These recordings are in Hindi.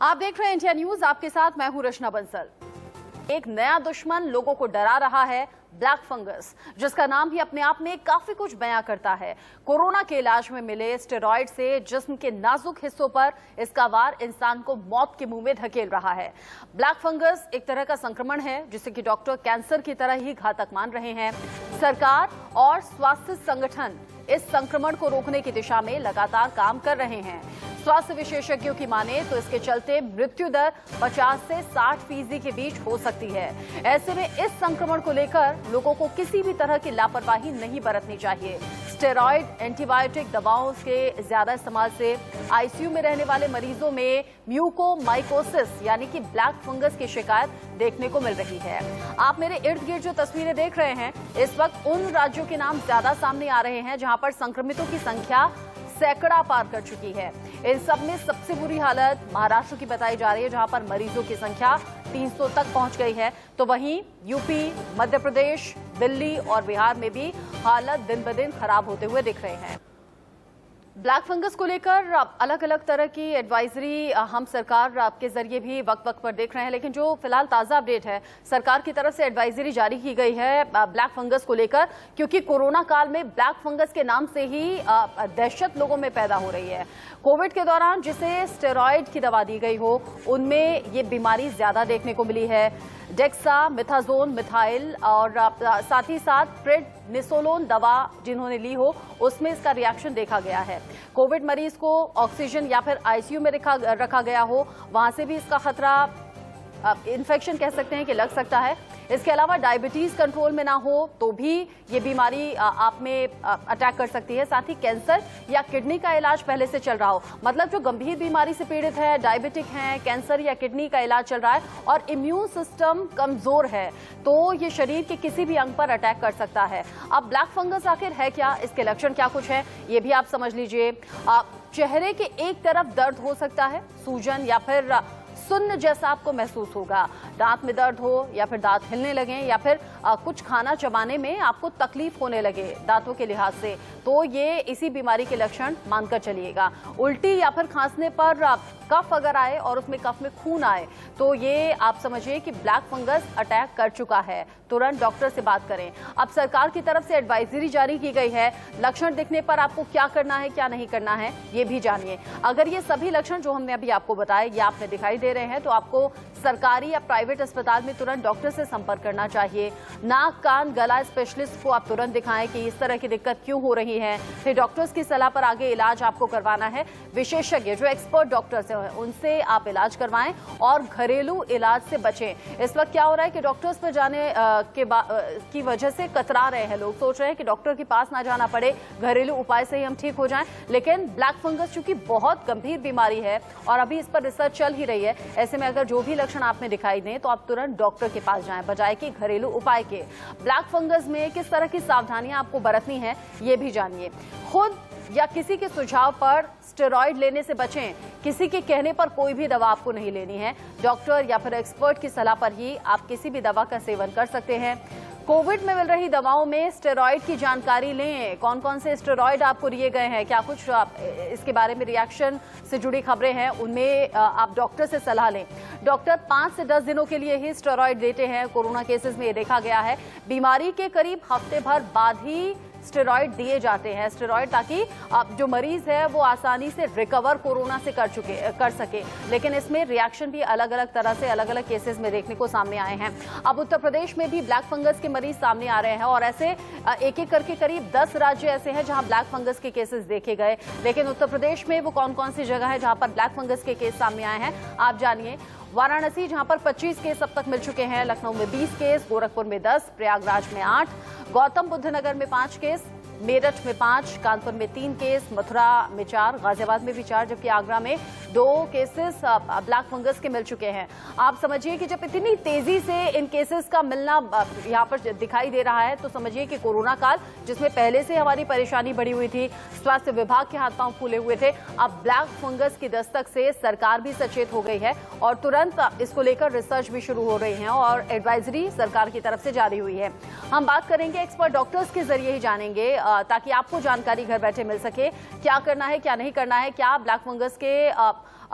आप देख रहे हैं इंडिया न्यूज। आपके साथ मैं हूं रचना बंसल। एक नया दुश्मन लोगों को डरा रहा है, ब्लैक फंगस, जिसका नाम ही अपने आप में काफी कुछ बयां करता है। कोरोना के इलाज में मिले स्टेरॉइड से जिस्म के नाजुक हिस्सों पर इसका वार इंसान को मौत के मुंह में धकेल रहा है। ब्लैक फंगस एक तरह का संक्रमण है जिसे कि डॉक्टर कैंसर की तरह ही घातक मान रहे हैं। सरकार और स्वास्थ्य संगठन इस संक्रमण को रोकने की दिशा में लगातार काम कर रहे हैं। स्वास्थ्य विशेषज्ञों की माने तो इसके चलते मृत्यु दर 50 से 60% के बीच हो सकती है। ऐसे में इस संक्रमण को लेकर लोगों को किसी भी तरह की लापरवाही नहीं बरतनी चाहिए। स्टेरॉइड एंटीबायोटिक दवाओं के ज्यादा इस्तेमाल से आईसीयू में रहने वाले मरीजों में म्यूकोमाइकोसिस यानी कि ब्लैक फंगस की शिकायत देखने को मिल रही है। आप मेरे इर्द गिर्द जो तस्वीरें देख रहे हैं, इस वक्त उन राज्यों के नाम ज्यादा सामने आ रहे हैं जहां पर संक्रमितों की संख्या सैकड़ा पार कर चुकी है। इन सब में सबसे बुरी हालत महाराष्ट्र की बताई जा रही है, जहां पर मरीजों की संख्या 300 तक पहुंच गई है। तो वहीं यूपी, मध्य प्रदेश, दिल्ली और बिहार में भी हालत दिन ब दिन खराब होते हुए दिख रहे हैं। ब्लैक फंगस को लेकर अलग अलग तरह की एडवाइजरी हम सरकार के जरिए भी वक्त वक्त पर देख रहे हैं, लेकिन जो फिलहाल ताजा अपडेट है, सरकार की तरफ से एडवाइजरी जारी की गई है ब्लैक फंगस को लेकर, क्योंकि कोरोना काल में ब्लैक फंगस के नाम से ही दहशत लोगों में पैदा हो रही है। कोविड के दौरान जिसे स्टेरॉइड की दवा दी गई हो, उनमें ये बीमारी ज्यादा देखने को मिली है। डेक्सा मिथाजोन मिथाइल और साथ ही साथ प्रेडनिसोलोन दवा जिन्होंने ली हो, उसमें इसका रिएक्शन देखा गया है। कोविड मरीज को ऑक्सीजन या फिर आईसीयू में रखा गया हो, वहां से भी इसका खतरा, इन्फेक्शन कह सकते हैं कि लग सकता है। इसके अलावा डायबिटीज कंट्रोल में ना हो तो भी ये बीमारी आप में अटैक कर सकती है। साथ ही कैंसर या किडनी का इलाज पहले से चल रहा हो, मतलब जो गंभीर बीमारी से पीड़ित है, डायबिटिक हैं, कैंसर या किडनी का इलाज चल रहा है और इम्यून सिस्टम कमजोर है, तो ये शरीर के किसी भी अंग पर अटैक कर सकता है। अब ब्लैक फंगस आखिर है क्या, इसके लक्षण क्या कुछ है, ये भी आप समझ लीजिए। चेहरे के एक तरफ दर्द हो सकता है, सूजन या फिर सुन्न जैसा आपको महसूस होगा। दांत में दर्द हो या फिर दांत हिलने लगे या फिर कुछ खाना चबाने में आपको तकलीफ होने लगे दांतों के लिहाज से, तो ये इसी बीमारी के लक्षण मानकर चलिएगा। उल्टी या फिर खांसने पर कफ अगर आए और उसमें कफ में खून आए, तो ये आप समझिए कि ब्लैक फंगस अटैक कर चुका है। तुरंत डॉक्टर से बात करें। अब सरकार की तरफ से एडवाइजरी जारी की गई है, लक्षण दिखने पर आपको क्या करना है क्या नहीं करना है ये भी जानिए। अगर ये सभी लक्षण जो हमने अभी आपको बताए ये आप में दिखाई दे रहे हैं, तो आपको सरकारी या प्राइवेट अस्पताल में तुरंत डॉक्टर से संपर्क करना चाहिए। नाक कान गला स्पेशलिस्ट को आप तुरंत दिखाएं कि इस तरह की दिक्कत क्यों हो रही है। फिर डॉक्टर्स की सलाह पर आगे इलाज आपको करवाना है। विशेषज्ञ जो एक्सपर्ट डॉक्टर्स हैं उनसे आप इलाज करवाएं और घरेलू इलाज से बचें। इस वक्त क्या हो रहा है कि डॉक्टर्स पर जाने की वजह से कतरा रहे हैं लोग, सोच रहे हैं कि डॉक्टर के पास ना जाना पड़े, घरेलू उपाय से ही हम ठीक हो जाएं। लेकिन ब्लैक फंगस चूंकि बहुत गंभीर बीमारी है और अभी इस पर रिसर्च चल ही रही है, ऐसे में अगर जो भी लक्षण आप में दिखाई दें तो आप तुरंत डॉक्टर के पास जाएं बजाय कि घरेलू उपाय के। ब्लैक फंगस में किस तरह की सावधानियां आपको बरतनी है ये भी जानिए। खुद या किसी के सुझाव पर स्टेरॉइड लेने से बचें। किसी के कहने पर कोई भी दवा आपको नहीं लेनी है। डॉक्टर या फिर एक्सपर्ट की सलाह पर ही आप किसी भी दवा का सेवन कर सकते हैं। कोविड में मिल रही दवाओं में स्टेरॉइड की जानकारी लें। कौन कौन से स्टेरॉइड आपको दिए गए हैं, क्या कुछ इसके बारे में रिएक्शन से जुड़ी खबरें हैं, उनमें आप डॉक्टर से सलाह लें। डॉक्टर 5 से 10 दिनों के लिए ही स्टेरॉइड देते हैं। कोरोना केसेस में ये देखा गया है। बीमारी के करीब हफ्ते भर बाद ही स्टेरॉइड दिए जाते हैं। स्टेरॉइड ताकि जो मरीज है वो आसानी से रिकवर कोरोना से कर सके। लेकिन इसमें रिएक्शन भी अलग अलग तरह से अलग अलग केसेस में देखने को सामने आए हैं। अब उत्तर प्रदेश में भी ब्लैक फंगस के मरीज सामने आ रहे हैं और ऐसे एक एक करके करीब 10 राज्य ऐसे हैं जहां ब्लैक फंगस के केसेस देखे गए। लेकिन उत्तर प्रदेश में वो कौन कौन सी जगह है जहां पर ब्लैक फंगस के केस सामने आए हैं आप जानिए। वाराणसी जहां पर 25 केस अब तक मिल चुके हैं, लखनऊ में 20 केस, गोरखपुर में 10, प्रयागराज में 8, गौतम बुद्ध नगर में 5 केस, मेरठ में 5, कानपुर में 3 केस, मथुरा में 4, गाजियाबाद में भी 4, जबकि आगरा में 2 केसेस ब्लैक फंगस के मिल चुके हैं। आप समझिए कि जब इतनी तेजी से इन केसेस का मिलना यहाँ पर दिखाई दे रहा है, तो समझिए कि कोरोना काल जिसमें पहले से हमारी परेशानी बढ़ी हुई थी, स्वास्थ्य विभाग के हाथ पांव फूले हुए थे, अब ब्लैक फंगस की दस्तक से सरकार भी सचेत हो गई है और तुरंत इसको लेकर रिसर्च भी शुरू हो रही है और एडवाइजरी सरकार की तरफ से जारी हुई है। हम बात करेंगे एक्सपर्ट डॉक्टर्स के जरिए ही जानेंगे ताकि आपको जानकारी घर बैठे मिल सके, क्या करना है क्या नहीं करना है, क्या ब्लैक फंगस के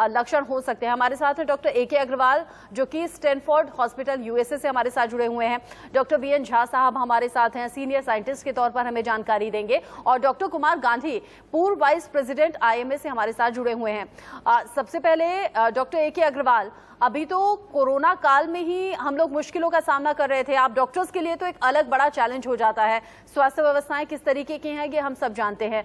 लक्षण हो सकते हैं। हमारे साथ है डॉक्टर AK अग्रवाल, जो कि स्टैनफोर्ड हॉस्पिटल USA से हमारे साथ जुड़े हुए हैं। डॉक्टर BN झा साहब हमारे साथ हैं, सीनियर साइंटिस्ट के तौर पर हमें जानकारी देंगे। और डॉक्टर कुमार गांधी, पूर्व वाइस प्रेसिडेंट IMA से हमारे साथ जुड़े हुए हैं। सबसे पहले डॉक्टर AK अग्रवाल, अभी तो कोरोना काल में ही हम लोग मुश्किलों का सामना कर रहे थे। आप डॉक्टर्स के लिए तो एक अलग बड़ा चैलेंज हो जाता है। स्वास्थ्य व्यवस्थाएं किस तरीके की हैं ये हम सब जानते हैं।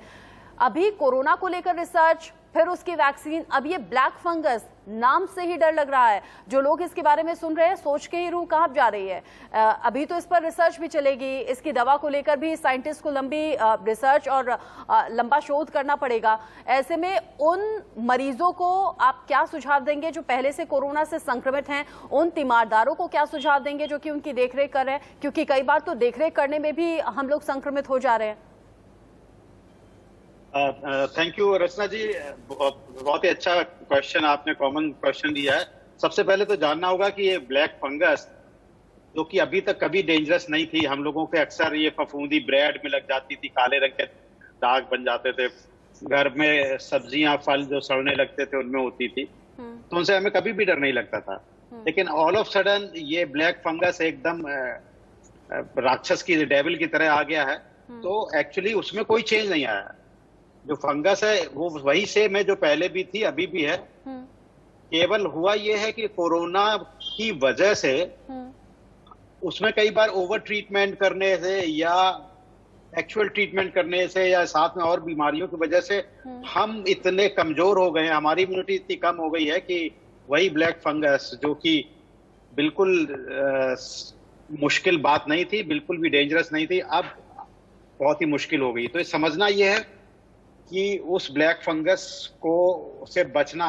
अभी कोरोना को लेकर रिसर्च, फिर उसकी वैक्सीन, अब ये ब्लैक फंगस, नाम से ही डर लग रहा है। जो लोग इसके बारे में सुन रहे हैं सोच के ही रूह कांप जा रही है। अभी तो इस पर रिसर्च भी चलेगी, इसकी दवा को लेकर भी साइंटिस्ट को लंबी रिसर्च और लंबा शोध करना पड़ेगा। ऐसे में उन मरीजों को आप क्या सुझाव देंगे जो पहले से कोरोना से संक्रमित हैं? उन तीमारदारों को क्या सुझाव देंगे जो कि उनकी देखरेख कर रहे हैं? क्योंकि कई बार तो देखरेख करने में भी हम लोग संक्रमित हो जा रहे हैं। थैंक यू रचना जी, बहुत ही अच्छा क्वेश्चन आपने, कॉमन क्वेश्चन दिया है। सबसे पहले तो जानना होगा कि ये ब्लैक फंगस, जो कि अभी तक कभी डेंजरस नहीं थी, हम लोगों के अक्सर ये फफूंदी ब्रेड में लग जाती थी, काले रंग के दाग बन जाते थे, घर में सब्जियां फल जो सड़ने लगते थे उनमें होती थी, तो उनसे हमें कभी भी डर नहीं लगता था। लेकिन ऑल ऑफ सडन ये ब्लैक फंगस एकदम राक्षस की, डेविल की तरह आ गया है। तो एक्चुअली उसमें कोई चेंज नहीं आया। जो फंगस है वो वही सेम है जो पहले भी थी, अभी भी है। केवल हुआ ये है कि कोरोना की वजह से उसमें कई बार ओवर ट्रीटमेंट करने से या एक्चुअल ट्रीटमेंट करने से या साथ में और बीमारियों की वजह से हम इतने कमजोर हो गए हैं, हमारी इम्यूनिटी इतनी कम हो गई है कि वही ब्लैक फंगस, जो कि बिल्कुल मुश्किल बात नहीं थी, बिल्कुल भी डेंजरस नहीं थी, अब बहुत ही मुश्किल हो गई। तो ये समझना ये है कि उस ब्लैक फंगस को से बचना,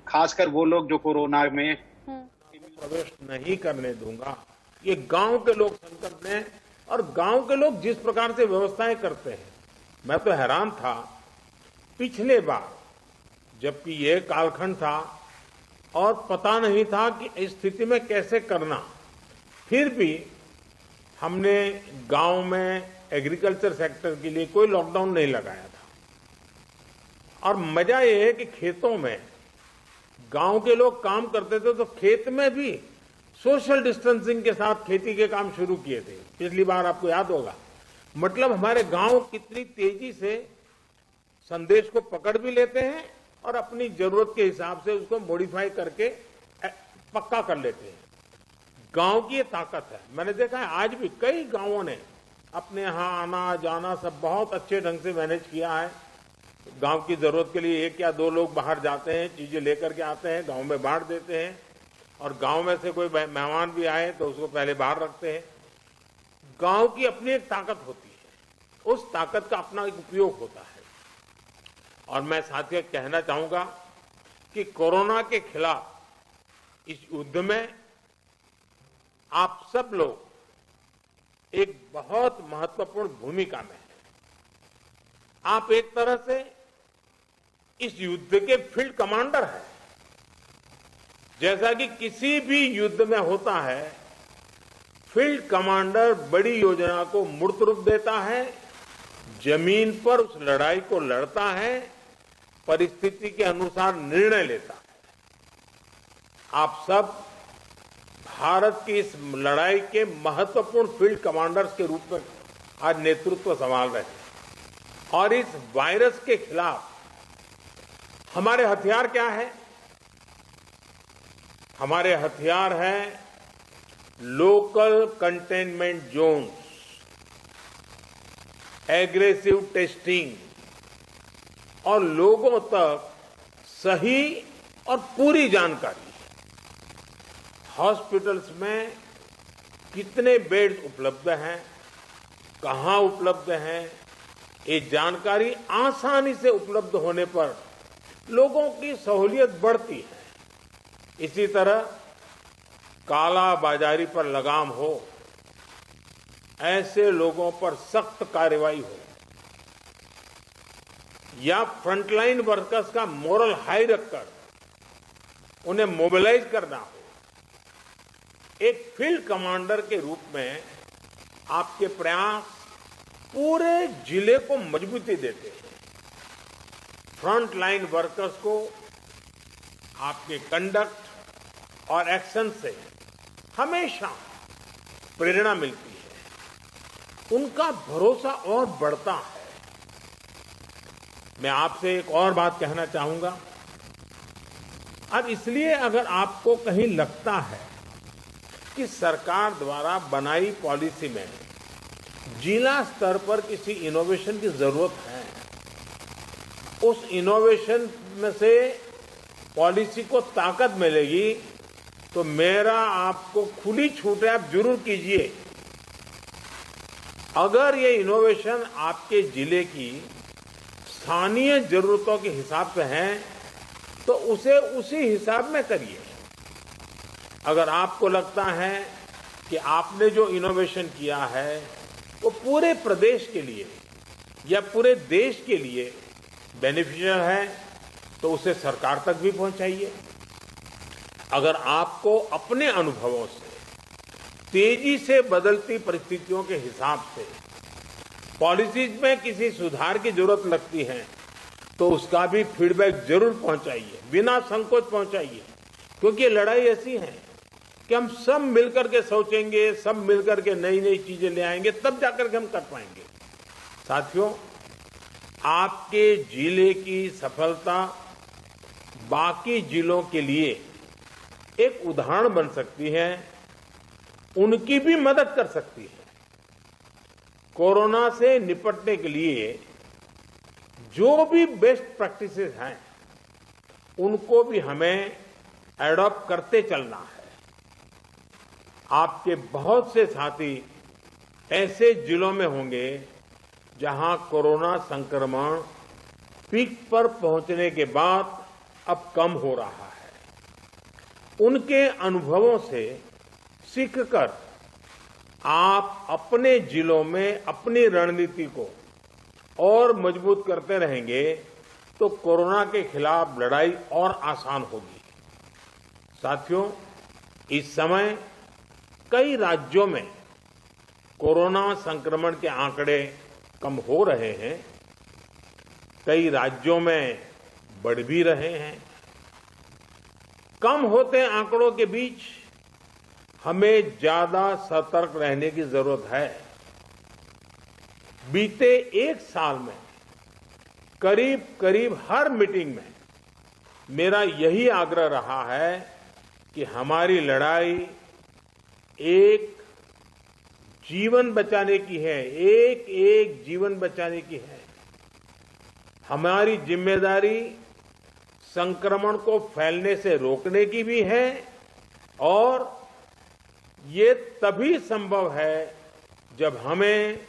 खासकर वो लोग जो कोरोना में प्रवेश नहीं करने दूंगा। ये गांव के लोग संकट में, और गांव के लोग जिस प्रकार से व्यवस्थाएं करते हैं, मैं तो हैरान था। पिछले बार जबकि ये कालखंड था और पता नहीं था कि इस स्थिति में कैसे करना, फिर भी हमने गांव में एग्रीकल्चर सेक्टर के लिए कोई लॉकडाउन नहीं लगाया था। और मजा ये है कि खेतों में गांव के लोग काम करते थे, तो खेत में भी सोशल डिस्टेंसिंग के साथ खेती के काम शुरू किए थे। पिछली बार आपको याद होगा। मतलब हमारे गांव कितनी तेजी से संदेश को पकड़ भी लेते हैं और अपनी जरूरत के हिसाब से उसको मॉडिफाई करके पक्का कर लेते हैं। गांव की ये ताकत है। मैंने देखा है आज भी कई गांवों ने अपने यहाँ आना जाना सब बहुत अच्छे ढंग से मैनेज किया है। गांव की जरूरत के लिए 1 या 2 लोग बाहर जाते हैं, चीजें लेकर के आते हैं, गांव में बांट देते हैं, और गांव में से कोई मेहमान भी आए तो उसको पहले बाहर रखते हैं। गांव की अपनी एक ताकत होती है, उस ताकत का अपना एक उपयोग होता है। और मैं साथियों कहना चाहूंगा कि कोरोना के खिलाफ इस युद्ध में आप सब लोग एक बहुत महत्वपूर्ण भूमिका में हैं। आप एक तरह से इस युद्ध के फील्ड कमांडर हैं। जैसा कि किसी भी युद्ध में होता है, फील्ड कमांडर बड़ी योजना को मूर्त रूप देता है, जमीन पर उस लड़ाई को लड़ता है, परिस्थिति के अनुसार निर्णय लेता है। आप सब भारत की इस लड़ाई के महत्वपूर्ण फील्ड कमांडर्स के रूप में आज नेतृत्व संभाल रहे हैं। और इस वायरस के खिलाफ हमारे हथियार क्या है? हमारे हथियार हैं local containment zones, aggressive testing और लोगों तक सही और पूरी जानकारी। हॉस्पिटल्स में कितने बेड उपलब्ध हैं, कहां उपलब्ध हैं, ये जानकारी आसानी से उपलब्ध होने पर लोगों की सहूलियत बढ़ती है। इसी तरह काला बाजारी पर लगाम हो, ऐसे लोगों पर सख्त कार्रवाई हो, या फ्रंटलाइन वर्कर्स का मोरल हाई रखकर उन्हें मोबिलाइज करना हो। एक फील्ड कमांडर के रूप में आपके प्रयास पूरे जिले को मजबूती देते हैं। फ्रंट लाइन वर्कर्स को आपके कंडक्ट और एक्शन से हमेशा प्रेरणा मिलती है, उनका भरोसा और बढ़ता है। मैं आपसे एक और बात कहना चाहूंगा। अब इसलिए अगर आपको कहीं लगता है कि सरकार द्वारा बनाई पॉलिसी में जिला स्तर पर किसी इनोवेशन की जरूरत है, उस इनोवेशन में से पॉलिसी को ताकत मिलेगी, तो मेरा आपको खुली छूट है, आप जरूर कीजिए। अगर ये इनोवेशन आपके जिले की स्थानीय जरूरतों के हिसाब से है तो उसे उसी हिसाब में करिए। अगर आपको लगता है कि आपने जो इनोवेशन किया है वो पूरे प्रदेश के लिए या पूरे देश के लिए बेनिफिशियल है, तो उसे सरकार तक भी पहुंचाइए। अगर आपको अपने अनुभवों से तेजी से बदलती परिस्थितियों के हिसाब से पॉलिसीज में किसी सुधार की जरूरत लगती है, तो उसका भी फीडबैक जरूर पहुंचाइए, बिना संकोच पहुंचाइए। क्योंकि ये लड़ाई ऐसी है कि हम सब मिलकर के सोचेंगे, सब मिलकर के नई नई चीजें ले आएंगे, तब जाकर के हम कर पाएंगे। साथियों, आपके जिले की सफलता बाकी जिलों के लिए एक उदाहरण बन सकती है, उनकी भी मदद कर सकती है। कोरोना से निपटने के लिए जो भी बेस्ट प्रैक्टिसेस हैं, उनको भी हमें एडॉप्ट करते चलना है। आपके बहुत से साथी ऐसे जिलों में होंगे जहां कोरोना संक्रमण पीक पर पहुंचने के बाद अब कम हो रहा है। उनके अनुभवों से सीखकर आप अपने जिलों में अपनी रणनीति को और मजबूत करते रहेंगे तो कोरोना के खिलाफ लड़ाई और आसान होगी। साथियों, इस समय कई राज्यों में कोरोना संक्रमण के आंकड़े कम हो रहे हैं, कई राज्यों में बढ़ भी रहे हैं। कम होते आंकड़ों के बीच हमें ज्यादा सतर्क रहने की जरूरत है। बीते एक साल में करीब करीब हर मीटिंग में मेरा यही आग्रह रहा है कि हमारी लड़ाई एक जीवन बचाने की है, एक एक जीवन बचाने की है। हमारी जिम्मेदारी संक्रमण को फैलने से रोकने की भी है, और ये तभी संभव है जब हमें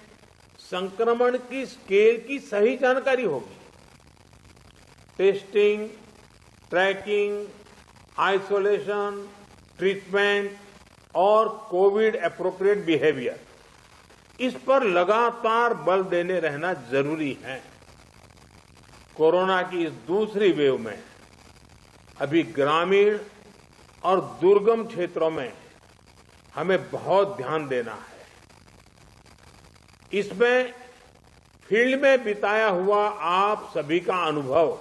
संक्रमण की स्केल की सही जानकारी होगी। टेस्टिंग, ट्रैकिंग, आइसोलेशन, ट्रीटमेंट और कोविड एप्रोप्रिएट बिहेवियर, इस पर लगातार बल देने रहना जरूरी है। कोरोना की इस दूसरी वेव में अभी ग्रामीण और दुर्गम क्षेत्रों में हमें बहुत ध्यान देना है। इसमें फील्ड में बिताया हुआ आप सभी का अनुभव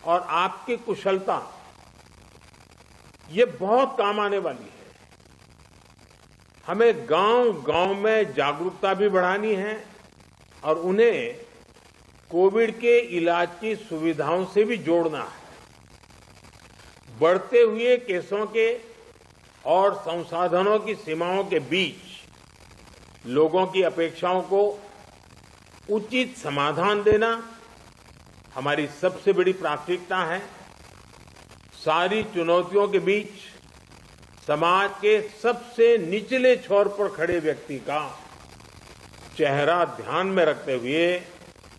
और आपकी कुशलता ये बहुत काम आने वाली है। हमें गांव-गांव में जागरूकता भी बढ़ानी है और उन्हें कोविड के इलाज की सुविधाओं से भी जोड़ना है। बढ़ते हुए केसों के और संसाधनों की सीमाओं के बीच लोगों की अपेक्षाओं को उचित समाधान देना हमारी सबसे बड़ी प्राथमिकता है। सारी चुनौतियों के बीच समाज के सबसे निचले छोर पर खड़े व्यक्ति का चेहरा ध्यान में रखते हुए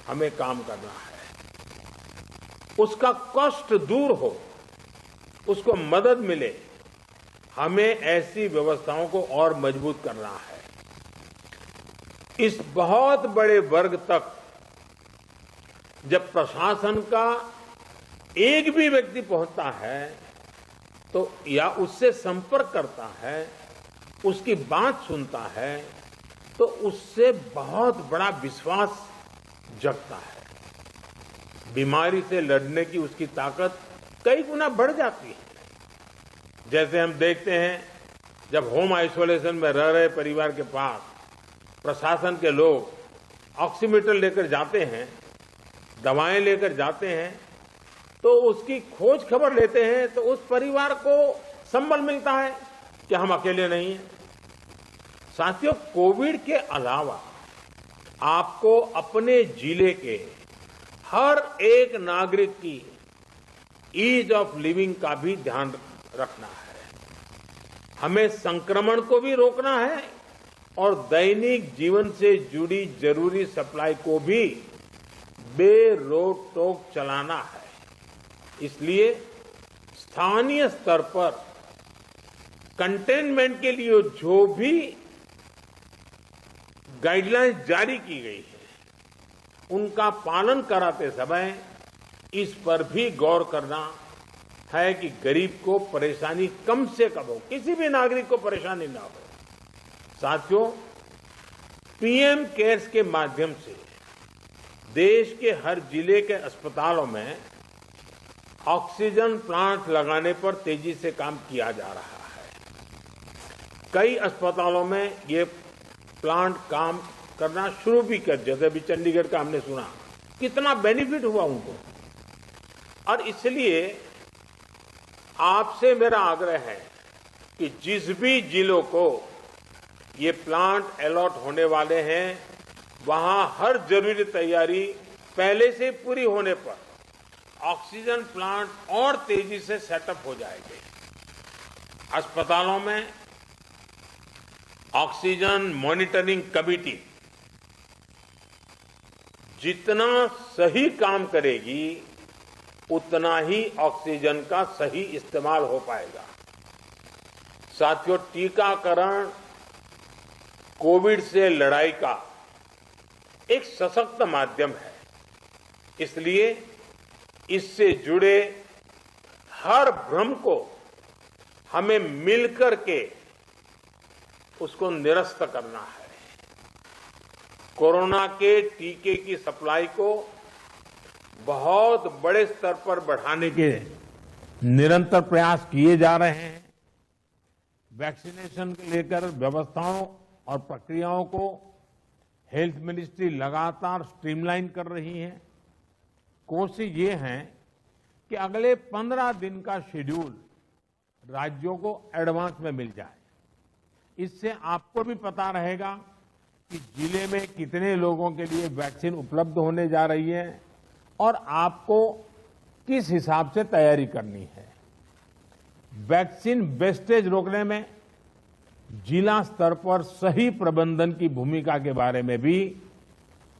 हमें काम करना है। उसका कष्ट दूर हो, उसको मदद मिले, हमें ऐसी व्यवस्थाओं को और मजबूत करना है। इस बहुत बड़े वर्ग तक जब प्रशासन का एक भी व्यक्ति पहुंचता है तो या उससे संपर्क करता है, उसकी बात सुनता है, तो उससे बहुत बड़ा विश्वास जगता है। बीमारी से लड़ने की उसकी ताकत कई गुना बढ़ जाती है। जैसे हम देखते हैं, जब होम आइसोलेशन में रह रहे परिवार के पास प्रशासन के लोग ऑक्सीमीटर लेकर जाते हैं, दवाएं लेकर जाते हैं, तो उसकी खोज खबर लेते हैं, तो उस परिवार को संबल मिलता है कि हम अकेले नहीं हैं। साथियों, कोविड के अलावा आपको अपने जिले के हर एक नागरिक की ईज ऑफ लिविंग का भी ध्यान रखना है। हमें संक्रमण को भी रोकना है और दैनिक जीवन से जुड़ी जरूरी सप्लाई को भी बेरोक टोक चलाना है। इसलिए स्थानीय स्तर पर कंटेनमेंट के लिए जो भी गाइडलाइंस जारी की गई है, उनका पालन कराते समय इस पर भी गौर करना है कि गरीब को परेशानी कम से कम हो, किसी भी नागरिक को परेशानी ना हो। साथियों, पीएम केयर्स के माध्यम से देश के हर जिले के अस्पतालों में ऑक्सीजन प्लांट लगाने पर तेजी से काम किया जा रहा है। कई अस्पतालों में ये प्लांट काम करना शुरू भी कर, जैसे अभी चंडीगढ़ का हमने सुना, कितना बेनिफिट हुआ उनको। और इसलिए आपसे मेरा आग्रह है कि जिस भी जिलों को ये प्लांट अलॉट होने वाले हैं, वहां हर जरूरी तैयारी पहले से पूरी होने पर ऑक्सीजन प्लांट और तेजी से सेटअप हो जाएंगे। अस्पतालों में ऑक्सीजन मॉनिटरिंग कमेटी जितना सही काम करेगी, उतना ही ऑक्सीजन का सही इस्तेमाल हो पाएगा। साथियों, टीकाकरण कोविड से लड़ाई का एक सशक्त माध्यम है। इसलिए इससे जुड़े हर भ्रम को हमें मिलकर के उसको निरस्त करना है। कोरोना के टीके की सप्लाई को बहुत बड़े स्तर पर बढ़ाने के निरंतर प्रयास किए जा रहे हैं। वैक्सीनेशन को लेकर व्यवस्थाओं और प्रक्रियाओं को हेल्थ मिनिस्ट्री लगातार स्ट्रीमलाइन कर रही है। कोशिश ये है कि अगले 15 दिन का शेड्यूल राज्यों को एडवांस में मिल जाए। इससे आपको भी पता रहेगा कि जिले में कितने लोगों के लिए वैक्सीन उपलब्ध होने जा रही है और आपको किस हिसाब से तैयारी करनी है। वैक्सीन वेस्टेज रोकने में जिला स्तर पर सही प्रबंधन की भूमिका के बारे में भी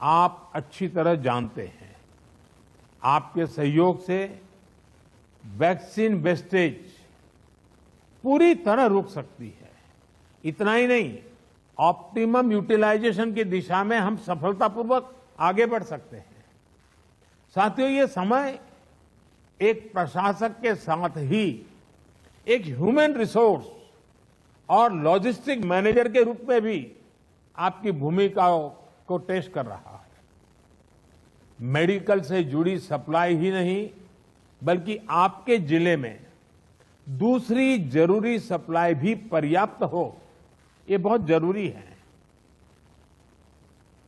आप अच्छी तरह जानते हैं। आपके सहयोग से वैक्सीन वेस्टेज पूरी तरह रुक सकती है। इतना ही नहीं, ऑप्टिमम यूटिलाइजेशन की दिशा में हम सफलतापूर्वक आगे बढ़ सकते हैं। साथियों, ये समय एक प्रशासक के साथ ही एक ह्यूमन रिसोर्स और लॉजिस्टिक मैनेजर के रूप में भी आपकी भूमिकाओं को टेस्ट कर रहा है। मेडिकल से जुड़ी सप्लाई ही नहीं, बल्कि आपके जिले में दूसरी जरूरी सप्लाई भी पर्याप्त हो, ये बहुत जरूरी है।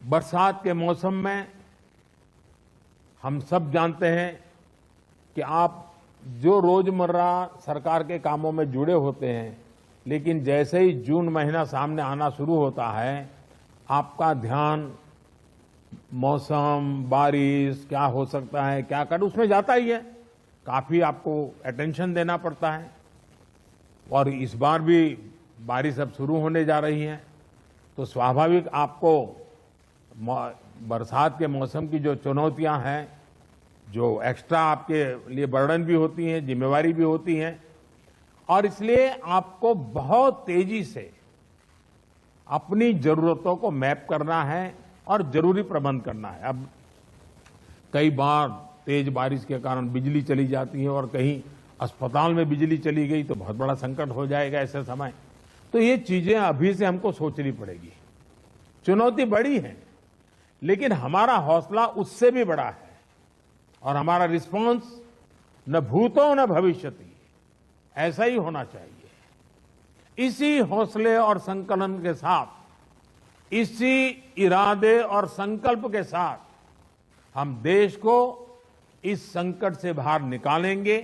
बरसात के मौसम में हम सब जानते हैं कि आप जो रोजमर्रा सरकार के कामों में जुड़े होते हैं, लेकिन जैसे ही जून महीना सामने आना शुरू होता है, आपका ध्यान मौसम, बारिश क्या हो सकता है, क्या कर, उसमें जाता ही है। काफी आपको अटेंशन देना पड़ता है। और इस बार भी बारिश अब शुरू होने जा रही है, तो स्वाभाविक आपको बरसात के मौसम की जो चुनौतियां हैं, जो एक्स्ट्रा आपके लिए बर्डन भी होती हैं, जिम्मेवारी भी होती हैं, और इसलिए आपको बहुत तेजी से अपनी जरूरतों को मैप करना है और जरूरी प्रबंध करना है। अब कई बार तेज बारिश के कारण बिजली चली जाती है और कहीं अस्पताल में बिजली चली गई तो बहुत बड़ा संकट हो जाएगा ऐसे समय। तो ये चीजें अभी से हमको सोचनी पड़ेगी। चुनौती बड़ी है, लेकिन हमारा हौसला उससे भी बड़ा है और हमारा रिस्पांस न भूतो न भविष्यति, ऐसा ही होना चाहिए। इसी हौसले और संकलन के साथ, इसी इरादे और संकल्प के साथ हम देश को इस संकट से बाहर निकालेंगे।